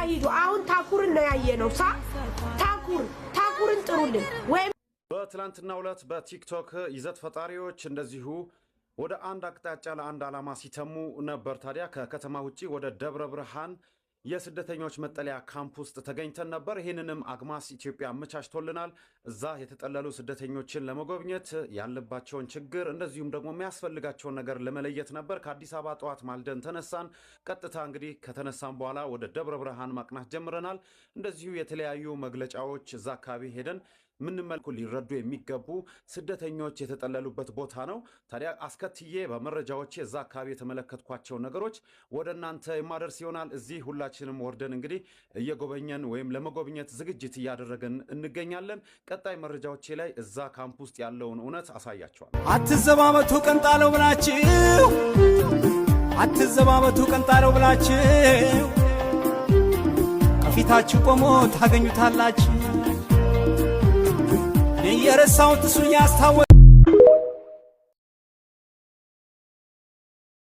ጋር ሂዱ አሁን ታኩርን ነው ያየነው ታኩርን ጥሩልን ወይ በትላንትናው ዕለት በቲክቶክ ይዘት ፈጣሪዎች እንደዚሁ ወደ አንድ አቅጣጫ ለአንድ ዓላማ ሲተሙ ነበር ታዲያ ከከተማ ውጪ ወደ ደብረ ብርሃን የስደተኞች መጠለያ ካምፕ ውስጥ ተገኝተን ነበር ይሄንንም አግማስ ኢትዮጵያ አመቻችቶልናል እዛ የተጠለሉ ስደተኞችን ለመጎብኘት ያለባቸውን ችግር እንደዚሁም ደግሞ የሚያስፈልጋቸውን ነገር ለመለየት ነበር ከአዲስ አበባ ጧት ማልደን ተነሳን ቀጥታ እንግዲህ ከተነሳን በኋላ ወደ ደብረ ብርሃን ማቅናት ጀምረናል እንደዚሁ የተለያዩ መግለጫዎች እዛ አካባቢ ሄደን ምን መልኩ ሊረዱ የሚገቡ ስደተኞች የተጠለሉበት ቦታ ነው ታዲያ አስከትዬ በመረጃዎች እዛ አካባቢ የተመለከትኳቸው ነገሮች ወደናንተ የማደርስ ይሆናል እዚህ ሁላችንም ወርደን እንግዲህ እየጎበኘን ወይም ለመጎብኘት ዝግጅት ያደረገን እንገኛለን ቀጣይ መረጃዎች ላይ እዛ ካምፕ ውስጥ ያለውን እውነት አሳያቸዋል አትዘባበቱ ቀንጣለው ብላችሁ ከፊታችሁ ቆሞ ታገኙታላችሁ የረሳው ትሱን ያስታወ